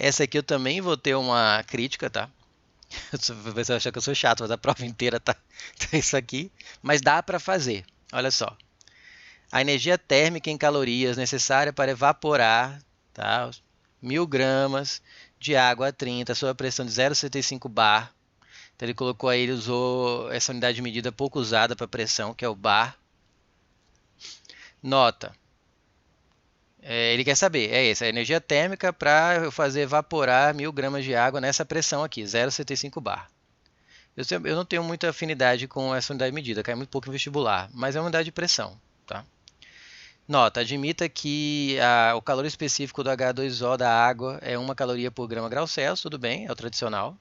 Essa aqui eu também vou ter uma crítica, tá? Você vai achar que eu sou chato, mas a prova inteira tá isso aqui. Mas dá para fazer. Olha só. A energia térmica em calorias necessária para evaporar, tá? 1000 gramas de água a 30 sob a pressão de 0,65 bar. Então ele colocou aí, ele usou essa unidade de medida pouco usada para pressão, que é o bar. Nota. Ele quer saber, é essa, a energia térmica para eu fazer evaporar 1000 gramas de água nessa pressão aqui, 0,75 bar. Eu não tenho muita afinidade com essa unidade de medida, cai muito pouco em vestibular, mas é uma unidade de pressão. Tá? Nota, admita que o calor específico do H2O da água é 1 caloria por grama grau Celsius, tudo bem, é o tradicional.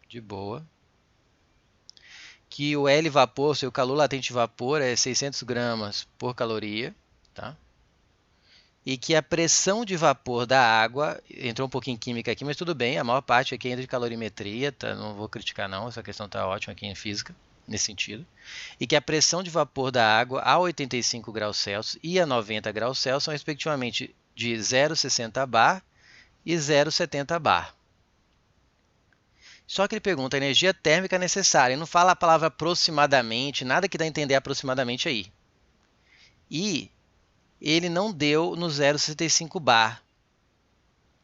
De boa. Que o L vapor, seu calor latente vapor, é 600 gramas por caloria. Tá? E que a pressão de vapor da água, entrou um pouquinho em química aqui, mas tudo bem, a maior parte aqui é de calorimetria, tá? Não vou criticar não, essa questão está ótima aqui em física, nesse sentido. E que a pressão de vapor da água a 85 graus Celsius e a 90 graus Celsius são respectivamente de 0,60 bar e 0,70 bar. Só que ele pergunta a energia térmica necessária, ele não fala a palavra aproximadamente, nada que dá a entender aproximadamente aí. E ele não deu no 0,65 bar.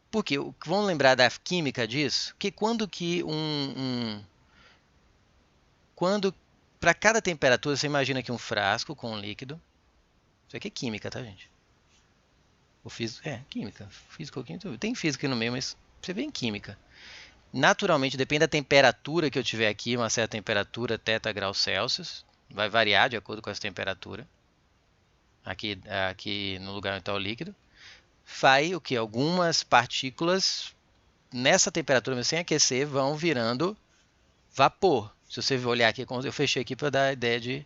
Por quê? Vamos lembrar da química disso? Que quando para cada temperatura, você imagina aqui um frasco com um líquido. Isso aqui é química, tá, gente? O físico, química. Físico, química, tem física no meio, mas você vê em química. Naturalmente, depende da temperatura que eu tiver aqui, uma certa temperatura, θ graus Celsius. Vai variar de acordo com essa temperatura. Aqui no lugar onde está o líquido. Faz o que? Algumas partículas nessa temperatura, mas sem aquecer, vão virando vapor. Se você olhar aqui, eu fechei aqui para dar a ideia de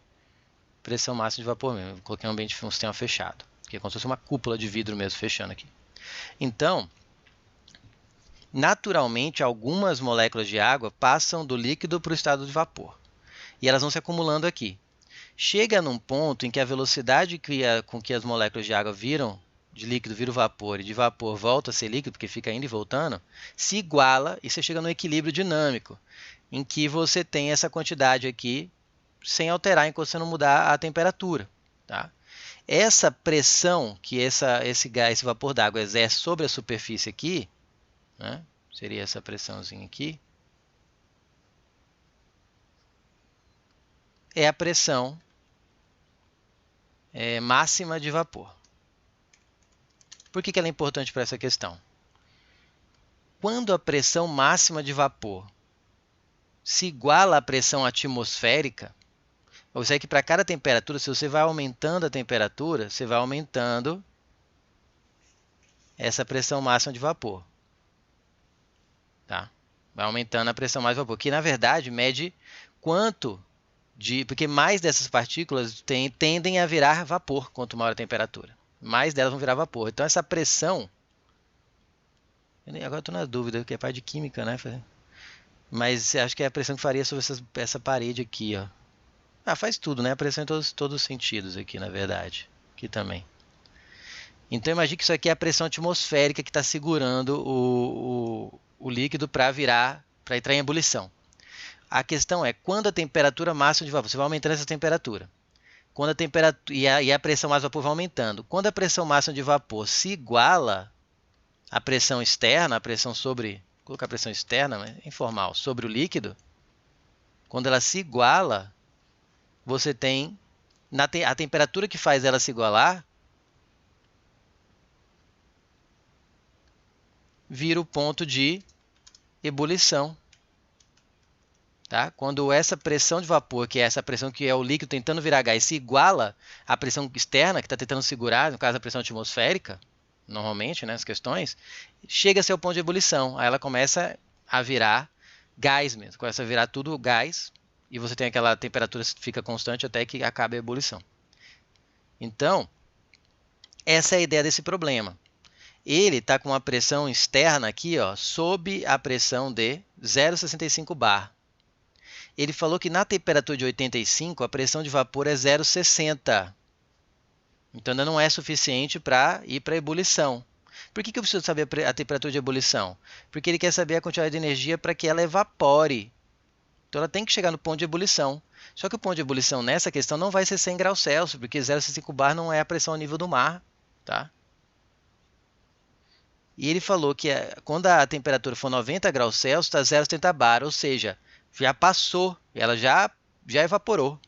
pressão máxima de vapor mesmo. Eu coloquei um ambiente, um sistema fechado, que é como se fosse uma cúpula de vidro mesmo, fechando aqui. Então, naturalmente, algumas moléculas de água passam do líquido para o estado de vapor. E elas vão se acumulando aqui. Chega num ponto em que a velocidade com que as moléculas de água viram de líquido vira o vapor e de vapor volta a ser líquido, porque fica indo e voltando, se iguala e você chega no equilíbrio dinâmico, em que você tem essa quantidade aqui sem alterar enquanto você não mudar a temperatura. Tá? Essa pressão que esse vapor d'água exerce sobre a superfície aqui, né, seria essa pressãozinha aqui, é a pressão máxima de vapor. Por que ela é importante para essa questão? Quando a pressão máxima de vapor se iguala à pressão atmosférica, ou seja, que para cada temperatura, se você vai aumentando a temperatura, você vai aumentando essa pressão máxima de vapor. Tá? Vai aumentando a pressão máxima de vapor, que na verdade mede quanto porque mais dessas partículas tendem a virar vapor quanto maior a temperatura. Mais delas vão virar vapor. Então essa pressão, agora estou na dúvida, que é parte de química, né? Mas acho que é a pressão que faria sobre essa parede aqui, ó. Faz tudo, né? A pressão em todos os sentidos aqui, na verdade. Aqui também. Então imagine que isso aqui é a pressão atmosférica que está segurando o líquido para entrar em ebulição. A questão é, quando a temperatura máxima de vapor, você vai aumentando essa temperatura. Quando a temperatura e a pressão máxima de vapor vai aumentando. Quando a pressão máxima de vapor se iguala à pressão externa, a pressão sobre, vou colocar a pressão externa, mas informal, sobre o líquido, quando ela se iguala, você tem a temperatura que faz ela se igualar vira o ponto de ebulição. Tá? Quando essa pressão de vapor, que é essa pressão que é o líquido tentando virar gás, se iguala à pressão externa, que está tentando segurar, no caso a pressão atmosférica, normalmente, né, as questões, chega a ser o ponto de ebulição. Aí ela começa a virar gás mesmo, começa a virar tudo gás, e você tem aquela temperatura que fica constante até que acabe a ebulição. Então, essa é a ideia desse problema. Ele está com uma pressão externa aqui, ó, sob a pressão de 0,65 bar. Ele falou que na temperatura de 85 a pressão de vapor é 0,60. Então ainda não é suficiente para ir para a ebulição. Por que eu preciso saber a temperatura de ebulição? Porque ele quer saber a quantidade de energia para que ela evapore. Então ela tem que chegar no ponto de ebulição. Só que o ponto de ebulição nessa questão não vai ser 100 graus Celsius, porque 0,65 bar não é a pressão ao nível do mar. Tá? E ele falou que quando a temperatura for 90 graus Celsius, está 0,70 bar, ou seja, já passou, ela já evaporou.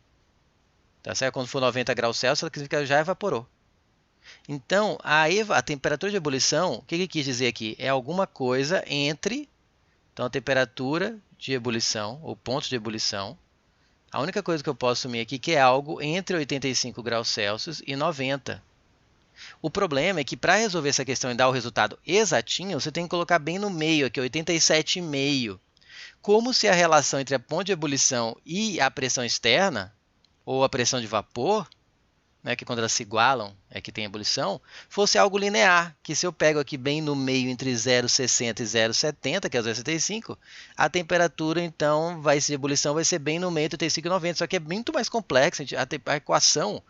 Tá certo? Quando for 90 graus Celsius, ela significa que já evaporou. Então, a temperatura de ebulição, o que ele quis dizer aqui? É alguma coisa entre, então, a temperatura de ebulição, ou ponto de ebulição. A única coisa que eu posso assumir aqui é que é algo entre 85 graus Celsius e 90. O problema é que para resolver essa questão e dar o resultado exatinho, você tem que colocar bem no meio, aqui 87,5. Como se a relação entre a ponto de ebulição e a pressão externa, ou a pressão de vapor, né, que quando elas se igualam é que tem ebulição, fosse algo linear, que se eu pego aqui bem no meio entre 0,60 e 0,70, que é 0,75, a temperatura então de ebulição vai ser bem no meio entre 85 e 90, só que é muito mais complexa, a equação,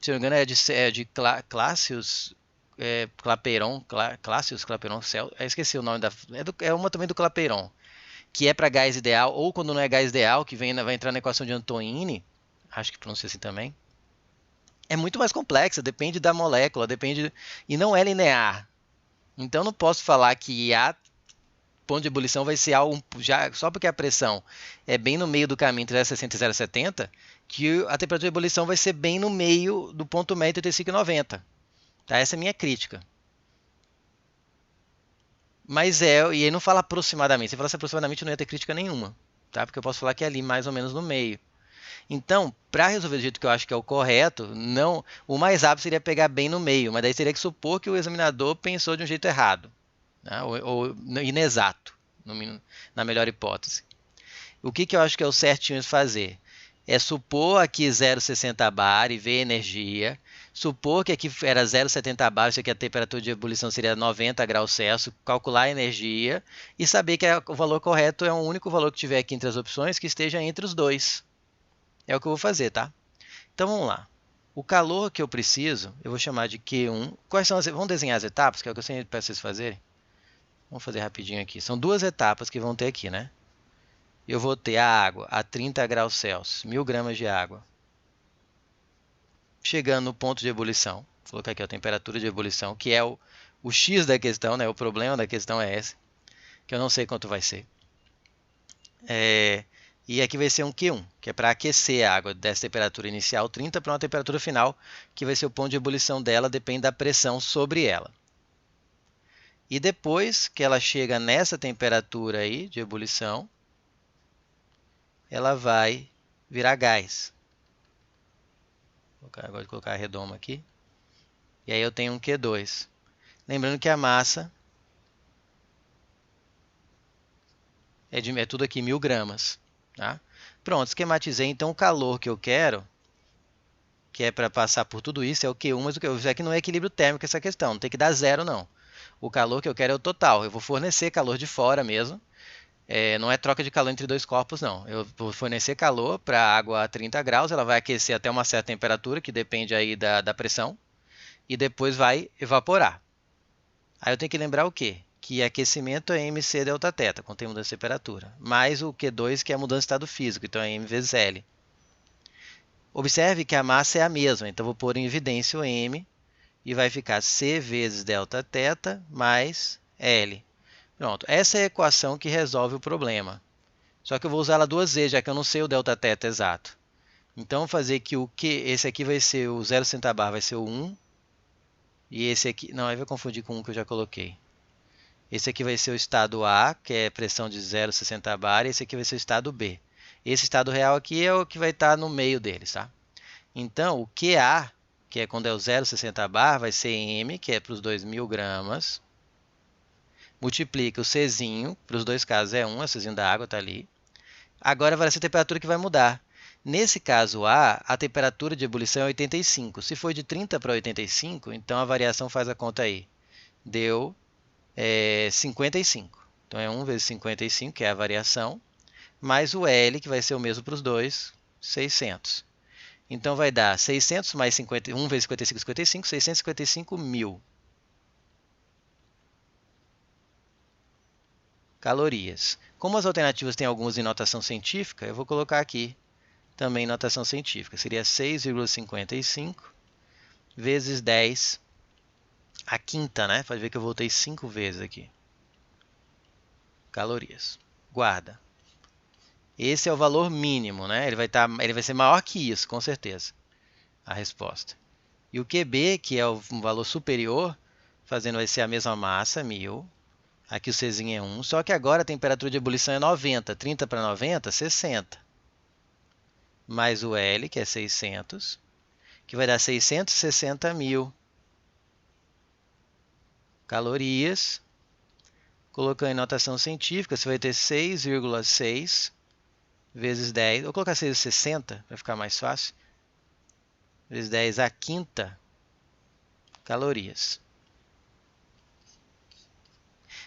se não me engano, é de Clausius, Clapeyron, esqueci o nome é uma também do Clapeyron, que é para gás ideal, ou quando não é gás ideal, que vai entrar na equação de Antonini, acho que pronuncia assim também. É muito mais complexa, depende da molécula, e não é linear. Então não posso falar que a ponto de ebulição vai ser algo só porque a pressão é bem no meio do caminho entre 0,60 e 0,70, que a temperatura de ebulição vai ser bem no meio do ponto médio entre 85 e 90. Tá? Essa é a minha crítica. Mas e aí não fala aproximadamente. Se falasse aproximadamente, não ia ter crítica nenhuma, tá? Porque eu posso falar que é ali mais ou menos no meio. Então, para resolver do jeito que eu acho que é o correto, o mais rápido seria pegar bem no meio, mas daí teria que supor que o examinador pensou de um jeito errado, né? ou inexato, na melhor hipótese. O que eu acho que é o certinho de fazer? É supor aqui 0,60 bar e ver energia, supor que aqui era 0,70 bar, isso aqui a temperatura de ebulição seria 90 graus Celsius, calcular a energia e saber que o valor correto é o único valor que tiver aqui entre as opções que esteja entre os dois. É o que eu vou fazer, tá? Então vamos lá. O calor que eu preciso, eu vou chamar de Q1. Vamos desenhar as etapas, que é o que eu sempre peço vocês fazerem. Vamos fazer rapidinho aqui. São duas etapas que vão ter aqui, né? Eu vou ter a água a 30 graus Celsius, 1000 gramas de água. Chegando no ponto de ebulição. Vou colocar aqui a temperatura de ebulição, que é o X da questão, né? O problema da questão é esse, que eu não sei quanto vai ser. E aqui vai ser um Q1, que é para aquecer a água dessa temperatura inicial 30 para uma temperatura final, que vai ser o ponto de ebulição dela, depende da pressão sobre ela. E depois que ela chega nessa temperatura aí de ebulição, ela vai virar gás. Agora vou colocar a redoma aqui. E aí eu tenho um Q2. Lembrando que a massa é tudo aqui 1000 gramas. Tá? Pronto, esquematizei então o calor que eu quero, que é para passar por tudo isso, é o Q1, mas isso aqui não é equilíbrio térmico essa questão, não tem que dar zero não. O calor que eu quero é o total, eu vou fornecer calor de fora mesmo, não é troca de calor entre dois corpos não. Eu vou fornecer calor para a água a 30 graus, ela vai aquecer até uma certa temperatura, que depende aí da pressão, e depois vai evaporar. Aí eu tenho que lembrar o quê? Que aquecimento é MC delta θ, quando tem mudança de temperatura, mais o Q2, que é a mudança de estado físico, então é M vezes L. Observe que a massa é a mesma, então vou pôr em evidência o M, e vai ficar C vezes delta θ mais L. Pronto, essa é a equação que resolve o problema. Só que eu vou usar ela duas vezes, já que eu não sei o delta θ exato. Então, vou fazer que esse aqui vai ser o 0,60 bar, vai ser o 1, e esse aqui, não, aí vai confundir com um que eu já coloquei. Esse aqui vai ser o estado A, que é pressão de 0,60 bar, e esse aqui vai ser o estado B. Esse estado real aqui é o que vai estar no meio deles, tá? Então, o QA, que é quando é o 0,60 bar, vai ser M, que é para os 2.000 gramas, multiplica o Czinho, para os dois casos é 1, o Czinho da água está ali. Agora vai ser a temperatura que vai mudar. Nesse caso a temperatura de ebulição é 85. Se for de 30 para 85, então a variação faz a conta aí. Deu 55. Então é 1 vezes 55, que é a variação, mais o L, que vai ser o mesmo para os dois, 600. Então vai dar 600 mais 1 vezes 55, 55, 655 mil. calorias. Como as alternativas têm algumas em notação científica, eu vou colocar aqui também notação científica. Seria 6,55 vezes 10 a quinta, né? Pode ver que eu voltei 5 vezes aqui. Calorias. Guarda. Esse é o valor mínimo, né? Ele vai ser maior que isso, com certeza, a resposta. E o QB, que é um valor superior, fazendo vai ser a mesma massa, 1000. Aqui o Czinho é 1, só que agora a temperatura de ebulição é 90. 30 para 90, 60. Mais o L, que é 600, que vai dar 660.000 calorias. Colocando em notação científica, você vai ter 6,6 vezes 10. Vou colocar 6,60 para ficar mais fácil. Vezes 10 a quinta calorias.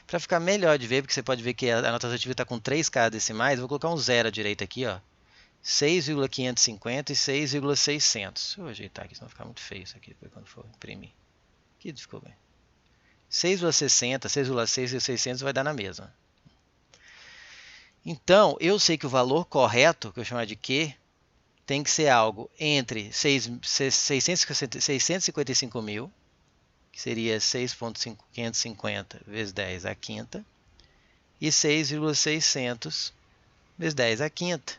Para ficar melhor de ver, porque você pode ver que a notação científica está com 3 casas decimais, vou colocar um zero à direita aqui, ó. 6,550 e 6,600. Deixa eu ajeitar aqui, senão vai ficar muito feio isso aqui depois quando for imprimir. Aqui ficou bem. 6,60, 6,6 e 600 vai dar na mesma. Então, eu sei que o valor correto, que eu chamo de Q, tem que ser algo entre 655.000, que seria 6,550 vezes 10 à quinta, e 6,600 vezes 10 à quinta.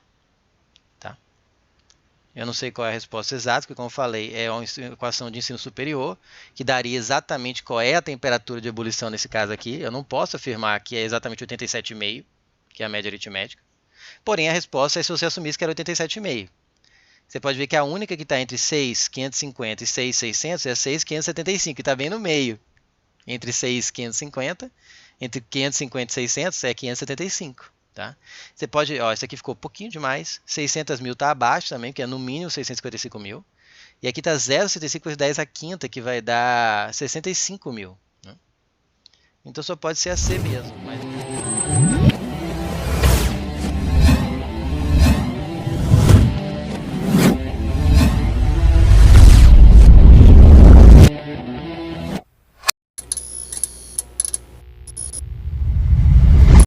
Tá? Eu não sei qual é a resposta exata, porque como eu falei, é uma equação de ensino superior, que daria exatamente qual é a temperatura de ebulição nesse caso aqui. Eu não posso afirmar que é exatamente 87,5, que é a média aritmética. Porém, a resposta é se você assumisse que era 87,5. Você pode ver que a única que está entre 6,550 e 6,600 é 6,575, que está bem no meio. Entre 6,550, entre 550 e 600 é 575. Tá? Você pode, ó, isso aqui ficou um pouquinho demais. 600.000 está abaixo também, que é no mínimo 655.000. E aqui está 0,65 vezes 10 a quinta, que vai dar 65.000. Né? Então só pode ser a C mesmo. Mas...